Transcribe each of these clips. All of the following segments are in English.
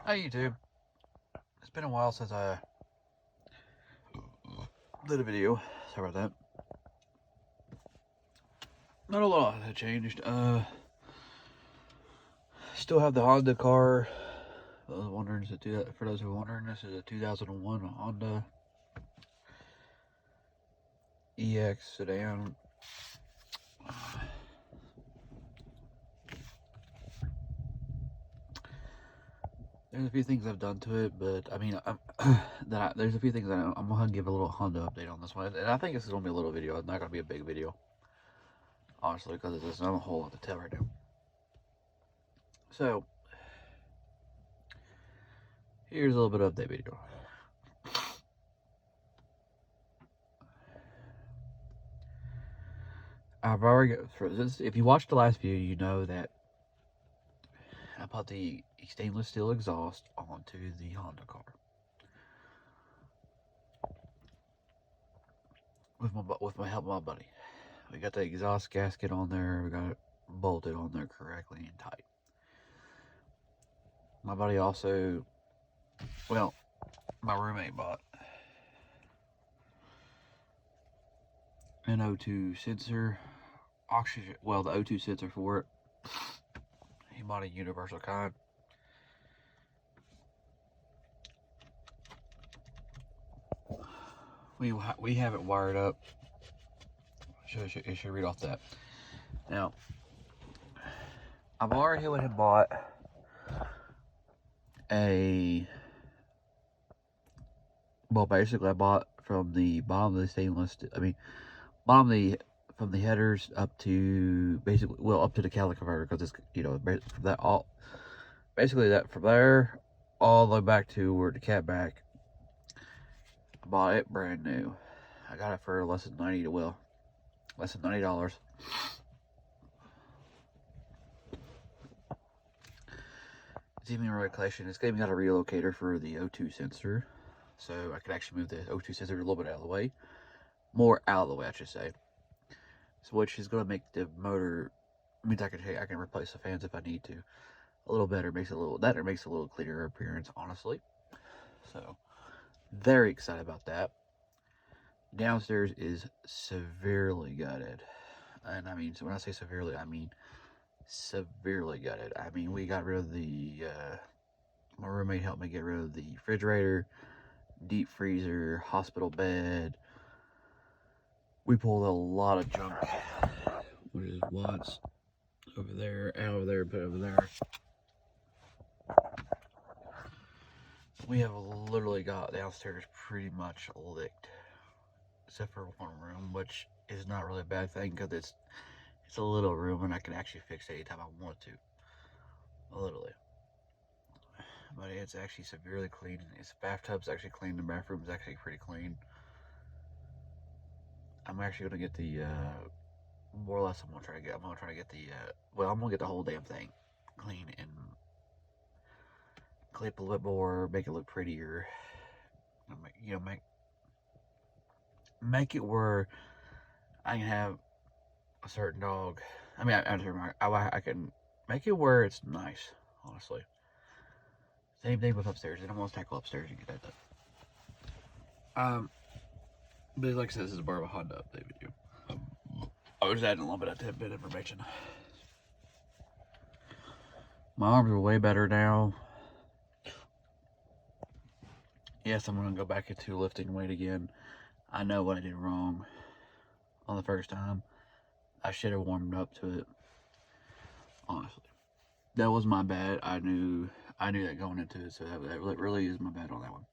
Hey YouTube, it's been a while since I did a video. Sorry about that. Not a lot has changed. Still have the Honda car. For those who are wondering, this is a 2001 Honda EX sedan. There's a few things I've done to it, but I mean, there's a few things I'm gonna give a little Honda update on this one, and I think this is gonna be a little video. It's not gonna be a big video, honestly, because there's not a whole lot to tell right now. So here's a little bit of update video. I've already for this. If you watched the last video, you know that I put the stainless steel exhaust onto the Honda car with my help of my buddy. We got the exhaust gasket on there. We got it bolted on there correctly and tight. My buddy also, well, my roommate bought an O2 sensor, oxygen. Well, the O2 sensor for it. He bought a universal kind. We have it wired up. It should read off that. Now, I've already went and bought basically I bought from the bottom of the stainless, bottom of from the headers up to up to the catalytic converter, because it's, from that all, basically that from there all the way back to where the cat back. I bought it brand new. I got it for less than $90. It's even a collection. It's even got a relocator for the O2 sensor, so I could actually move the O2 sensor a little bit out of the way. More out of the way, I should say. So which is going to make the motor, means I can replace the fans if I need to, a little better. Makes it a little cleaner appearance, honestly. So very excited about that. Downstairs is severely gutted, and I mean, so when I say severely, I mean severely gutted. I mean, we got rid of the my roommate helped me get rid of the refrigerator, deep freezer, hospital bed. We pulled a lot of junk, which is what's over there, out of there, put over there. We have literally got downstairs pretty much licked, except for one room, which is not really a bad thing because it's a little room and I can actually fix it anytime I want to, literally. But it's actually severely clean. Its bathtub's actually clean. The bathroom's actually pretty clean. I'm actually gonna get the more or less. I'm gonna try to get the I'm gonna get the whole damn thing clean and clip a little bit more, make it look prettier. Make it where I can have a certain dog. I mean, I can make it where it's nice, honestly. Same thing with upstairs. I don't want to tackle upstairs and get that done. But like I said, this is a bar of a Honda update video. I was adding a little bit of tidbit information. My arms are way better now. Yes, I'm going to go back into lifting weight again. I know what I did wrong on the first time. I should have warmed up to it. Honestly, that was my bad. I knew that going into it, so that really is my bad on that one.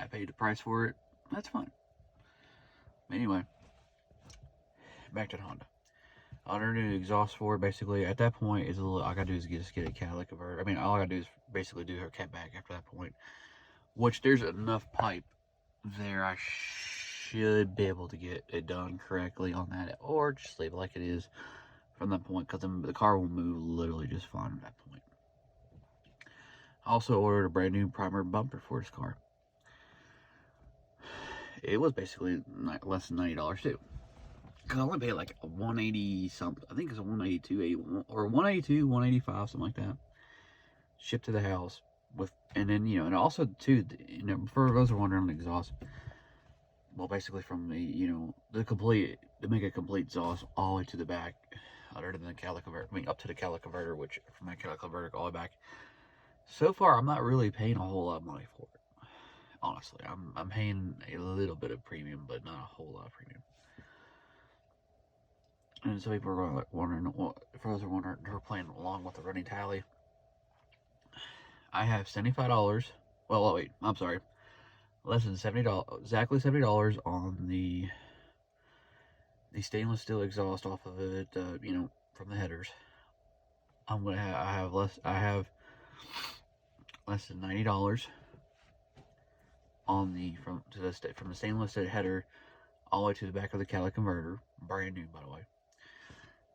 I paid the price for it. That's fine. Anyway, back to the Honda. I ordered an exhaust for it. Basically, at that point, all I gotta do is just get a catalytic converter. I mean, all I gotta do is basically do her cat back after that point. Which there's enough pipe there. I should be able to get it done correctly on that, or just leave it like it is from that point, because the car will move literally just fine at that point. I also ordered a brand new primer bumper for this car. It was basically less than $90 too. I only paid like a 180 something. I think it's a 182, or 182, 185, something like that. Shipped to the house with, and then and also too, for those who are wondering, the exhaust. Well, basically from the complete, to make a complete exhaust all the way to the back, other than the catalytic converter. I mean, up to the catalytic converter, which from that catalytic converter all the way back. So far, I'm not really paying a whole lot of money for it. Honestly, I'm paying a little bit of premium, but not a whole lot of premium. And so people are wondering, for those who are wondering, who are playing along with the running tally, I have $75. Well, wait, I'm sorry, less than $70, exactly $70 on the stainless steel exhaust off of it. From the headers. I have less than $90 on from the stainless steel header all the way to the back of the catalytic converter, brand new, by the way.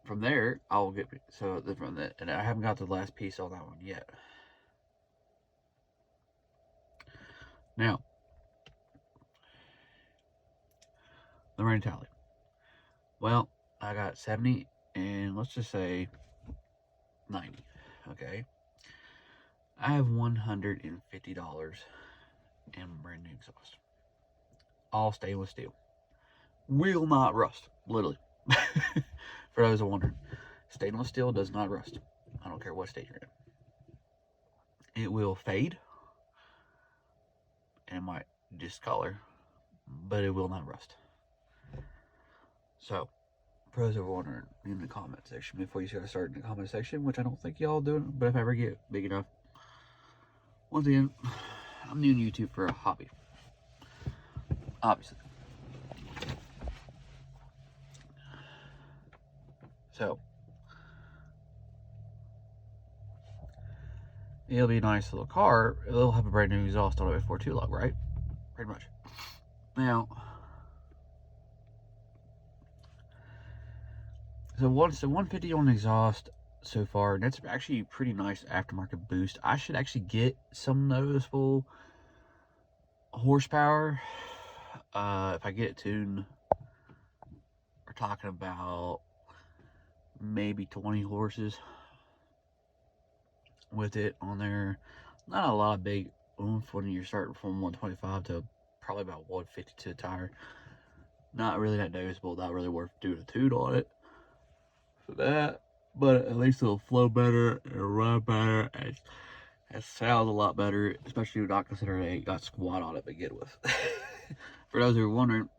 From there, I'll get from that, and I haven't got the last piece on that one yet. Now, the running tally. Well, I got 70, and let's just say 90. Okay, I have $150 in brand new exhaust, all stainless steel, will not rust, literally. For those who are wondering, stainless steel does not rust. I don't care what state you're in. It will fade, and it might discolor, but it will not rust. So, for those who are wondering, in the comment section, before you start in the comment section, which I don't think y'all do, but if I ever get big enough, once again, I'm doing YouTube for a hobby, obviously. So, it'll be a nice little car. It'll have a brand new exhaust on it before too long, right? Pretty much. Now, so 150 on the exhaust so far, and that's actually pretty nice aftermarket boost. I should actually get some noticeable horsepower. If I get it tuned, we're talking about maybe 20 horses with it on there. Not a lot of big oomph when you're starting from 125 to probably about 150 to the tire. Not really that noticeable. Not really worth doing a tune on it for that, but at least it'll flow better and run better, and it sounds a lot better, especially when not considering it ain't got squat on it to begin with. For those who are wondering,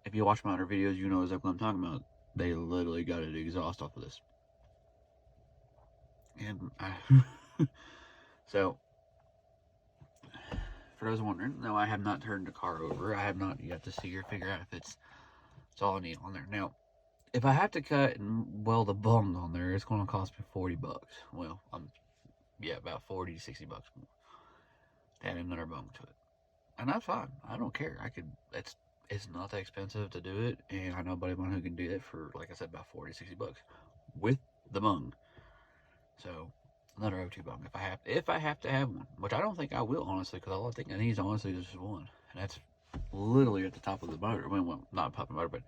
if you watch my other videos, you know exactly what I'm talking about. They literally got an exhaust off of this. And so, for those wondering, no, I have not turned the car over. I have not yet to see or figure out if it's all I need on there. Now, if I have to cut and weld a bung on there, it's going to cost me $40. Well, about 40 to 60 bucks more to add another bung to it, and that's fine. I don't care. It's not that expensive to do it, and I know anyone who can do it for, like I said, about 40 to 60 bucks with the bung. So, another O2 bung if I have to have one, which I don't think I will, honestly, because all I think I need is honestly just one, and that's literally at the top of the motor. Well, not top of the motor, but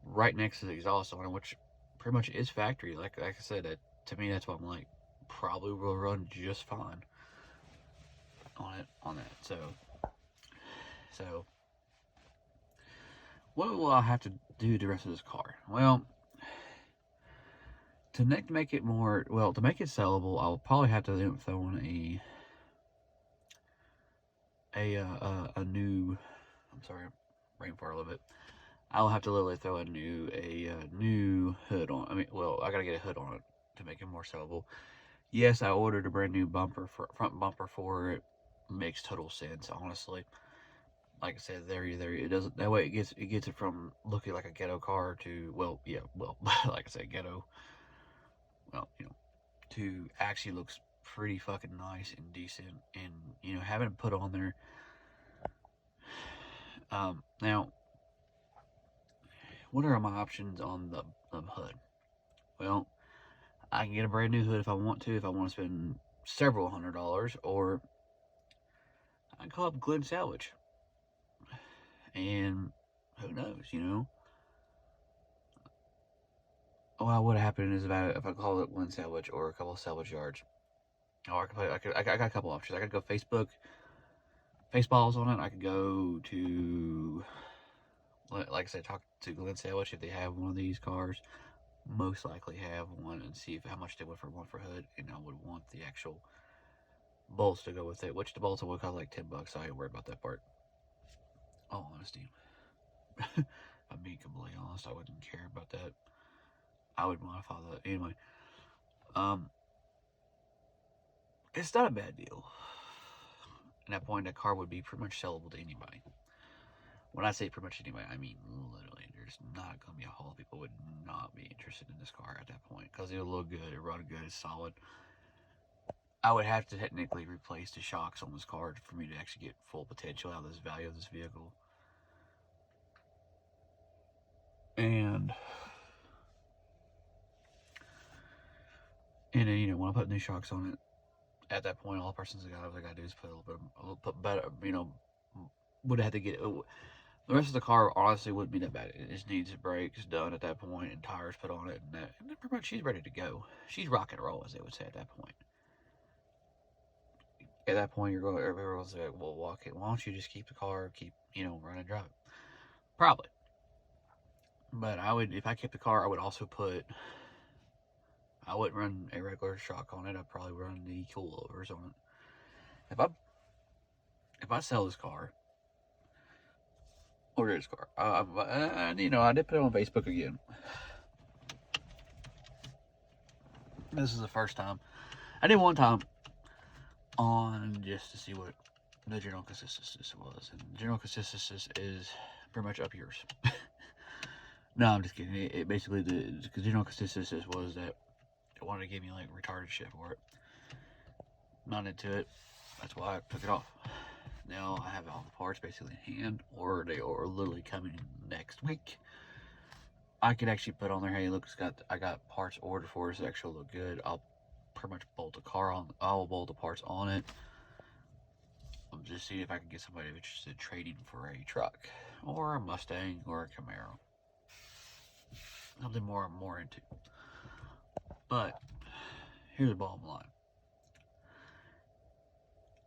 right next to the exhaust on it, which pretty much is factory. Like I said, to me, that's what I'm like. Probably will run just fine on that. So what will I have to do the rest of this car? Well, to make it to make it sellable, I'll probably have to throw in a new. I'm sorry, I'm brain fart a little bit. I'll have to literally throw a new hood on. I gotta get a hood on it to make it more sellable. Yes, I ordered a brand new front bumper for it. Makes total sense, honestly. Like I said, it doesn't. That way, it gets it from looking like a ghetto car to like I said, ghetto. To actually looks pretty fucking nice and decent, and having it put on there. Now, what are my options on the hood? Well, I can get a brand new hood if I want to spend several $100s, or I can call up Glen Salvage. And who knows, well, what happened is about if I called it one salvage or a couple of salvage yards, or I got a couple options. I could go Facebook, Faceballs on it. I could go to, like I said, talk to Glen Sandwich if they have one of these cars. Most likely have one and see if how much they would for one for hood, and I would want the actual bolts to go with it, which the bolts would cost like $10, so I ain't worried about that part. All honesty. I'm being completely honest, I wouldn't care about that. I would modify that anyway. Um, it's not a bad deal. At that point, that car would be pretty much sellable to anybody. When I say pretty much anybody, I mean literally. There's not going to be a whole lot of people would not be interested in this car at that point because it would look good, it run good, it's solid. I would have to technically replace the shocks on this car for me to actually get full potential out of this value of this vehicle. And then, you know, when I put new shocks on it, at that point, all the person's got to do is put a little bit better, you know, would have to get the rest of the car. Honestly, wouldn't be that bad. It just needs brakes done at that point and tires put on it, and then pretty much she's ready to go. She's rock and roll, as they would say at that point. At that point, you're going. Everyone's like, "Well, walk it. Why don't you just keep the car, keep run and drive it?" Probably. But I would, if I kept the car, I would also put. I wouldn't run a regular shock on it. I'd probably run the coilovers on it. If I sell this car, or this car, I did put it on Facebook again. This is the first time. I did one time on just to see what the general consensus was, and the general consensus is pretty much up yours. No, I'm just kidding. It basically the general consensus was that it wanted to give me like retarded shit for it. Not into it. That's why I took it off. Now I have all the parts basically in hand, or they are literally coming next week. I could actually put on there, hey, look, I got parts ordered for it, so it actually look good. I'll pretty much bolt the car on. I'll bolt the parts on it. I'm just seeing if I can get somebody interested in trading for a truck, or a Mustang, or a Camaro. Something more I'm more into. But here's the bottom line.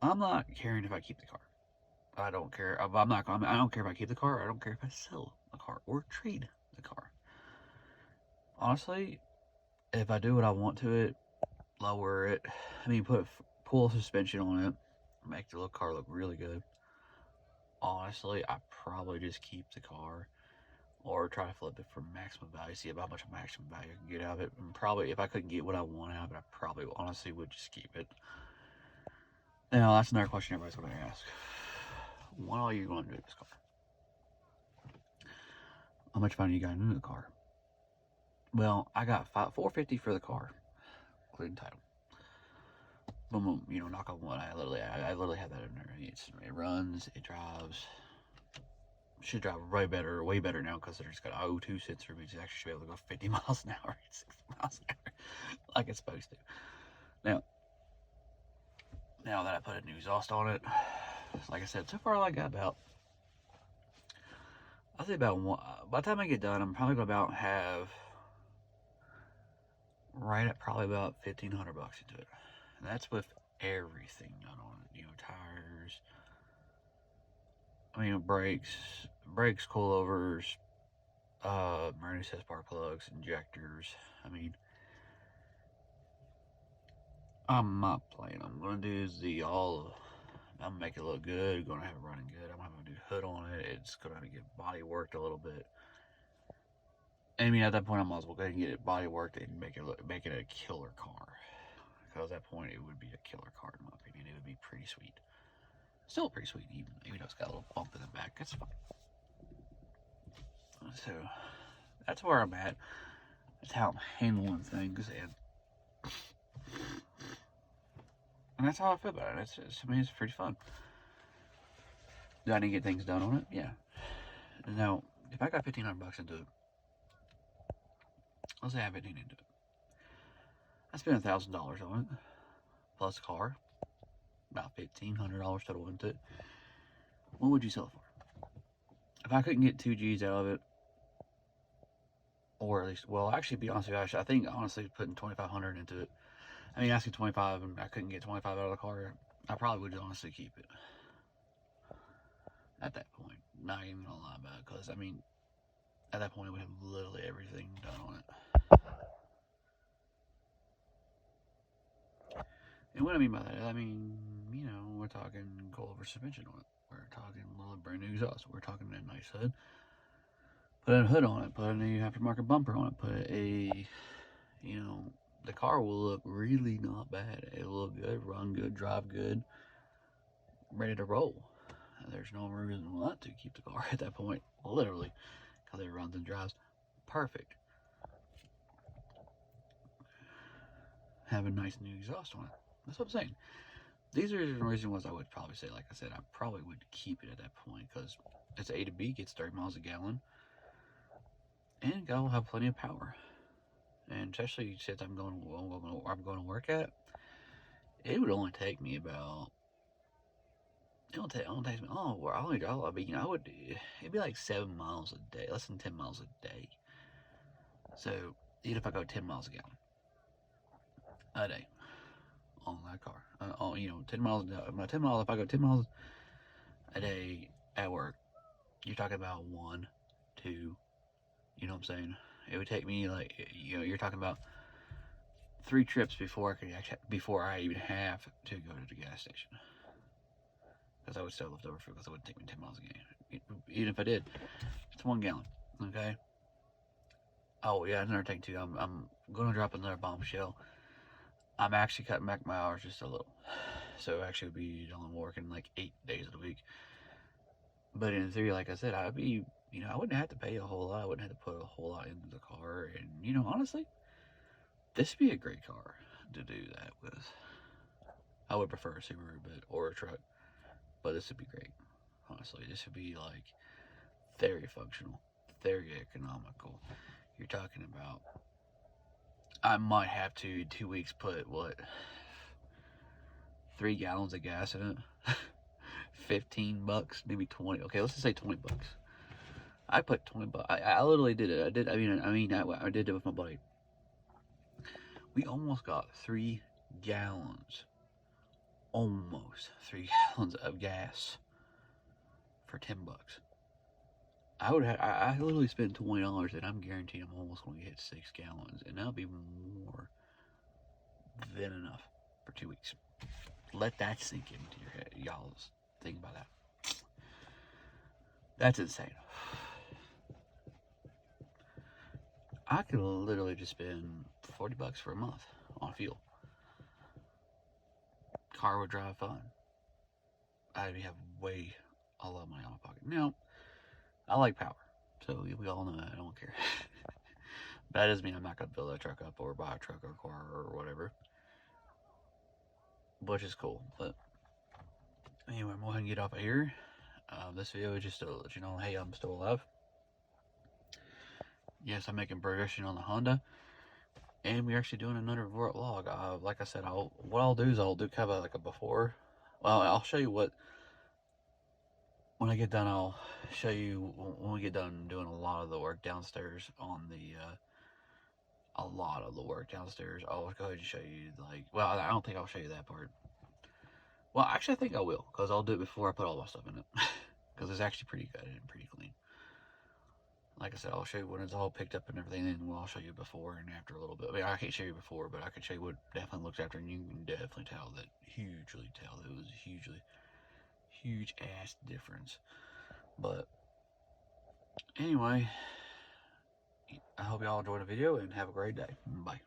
I'm not caring if I keep the car. I don't care. I don't care if I keep the car. I don't care if I sell the car or trade the car. Honestly, if I do what I want to it, lower it. I mean, pull suspension on it, make the little car look really good. Honestly, I probably just keep the car or try to flip it for maximum value. See about how much maximum value I can get out of it. And probably, if I couldn't get what I want out of it, I probably honestly would just keep it. Now, that's another question everybody's going to ask. What are you going to do with this car? How much money you got into the car? Well, I got $450 for the car, including title. Boom, boom, knock on wood. I literally have that in there. It runs, it drives. Should drive way better now because it's got an O2 sensor, which actually should be able to go 50 miles an hour, 60 miles an hour, like it's supposed to. Now that I put a new exhaust on it, like I said, so far I got about, I'll say about one, by the time I get done, I'm probably going to about have right at probably about $1,500 into it. And that's with everything done on it, tires, brakes, coilovers, emergency test spark plugs, injectors. I mean, I'm not playing. I'm gonna do I'm gonna make it look good. Gonna have it running good. I'm gonna do hood on it. It's gonna get body worked a little bit. I mean, at that point, I might as well go ahead and get it body worked and make it a killer car. Because at that point, it would be a killer car in my opinion. It would be pretty sweet. Still pretty sweet, even though it's got a little bump in the back. That's fine. So that's where I'm at. That's how I'm handling things, and that's how I feel about it. It's pretty fun. Do I need to get things done on it? Yeah. Now, if I got $1,500 into it, let's say I have $1,500 into it. I spent $1,000 on it, plus car, about $1,500 total into it. What would you sell it for? If I couldn't get 2 G's out of it, or at least, well, actually, be honest with you, I think honestly putting 2,500 into it. I mean, asking 25 and I couldn't get 25 out of the car, I probably would honestly keep it at that point. Not even gonna lie about it, because I mean, at that point, we have literally everything done on it. And what I mean by that, I mean, you know, we're talking coilover suspension on it. We're talking a little brand new exhaust. We're talking a nice hood. Put a hood on it. Put a new aftermarket bumper on it. Put a, you know, the car will look really not bad. It'll look good, run good, drive good, ready to roll. There's no reason not to keep the car at that point, literally, because it runs and drives perfect. Have a nice new exhaust on it. That's what I'm saying. These are the reasons I would probably say, like I said, I probably would keep it at that point, because it's A to B, gets 30 miles a gallon, and it'll have plenty of power. And especially since I'm going to work at, it would only take me about. It don't take me. Oh, well, I mean, you know, it'd be like 7 miles a day, less than 10 miles a day. So even if I go 10 miles a gallon a day on that car, you know, 10 miles. My 10 miles. If I go 10 miles a day at work, you're talking about 1, 2. You know what I'm saying? It would take me, like, you know, you're talking about 3 trips before I even have to go to the gas station, because I would still left over because it wouldn't take me 10 miles a gallon. Even if I did, it's 1 gallon. Okay. Oh yeah, another thing too. I'm gonna drop another bombshell. I'm actually cutting back my hours just a little, so actually would be only working like 8 days of the week. But in theory, like I said, I'd be, you know, I wouldn't have to pay a whole lot. I wouldn't have to put a whole lot into the car, and you know, honestly, this would be a great car to do that with. I would prefer a Subaru, or a truck, but this would be great. Honestly, this would be like very functional, very economical. You're talking about, I might have to in 2 weeks put what, 3 gallons of gas in it. $15, maybe 20. Okay, let's just say $20. I put $20. I literally did it. I did it with my buddy. We almost got 3 gallons, almost 3 gallons of gas for $10. I literally spent $20, and I'm guaranteed I'm almost going to hit 6 gallons, and that'll be more than enough for 2 weeks. Let that sink into your head. Y'all think about that. That's insane. I could literally just spend $40 for a month on fuel. Car would drive fine. I'd have a lot of money out of my pocket. Now, I like power, so we all know that. I don't care. But that doesn't mean I'm not going to build that truck up or buy a truck or a car or whatever, which is cool. But anyway, I'm going to get off of here. This video is just to let you know, hey, I'm still alive. Yes, I'm making progression on the Honda, and we're actually doing another vlog. Like I said, what I'll do is I'll do kind of like a before. Well, I'll show you what, when I get done, I'll show you when we get done doing a lot of the work downstairs on the, a lot of the work downstairs. I'll go ahead and show you, like, well, I don't think I'll show you that part. Well, actually, I think I will, because I'll do it before I put all my stuff in it, because it's actually pretty good and pretty clean. Like I said, I'll show you when it's all picked up and everything, and I'll show you before and after a little bit. I mean, I can't show you before, but I can show you what it definitely looks after, and you can definitely tell that, hugely tell that it was a huge ass difference. But anyway, I hope y'all enjoyed the video and have a great day. Bye.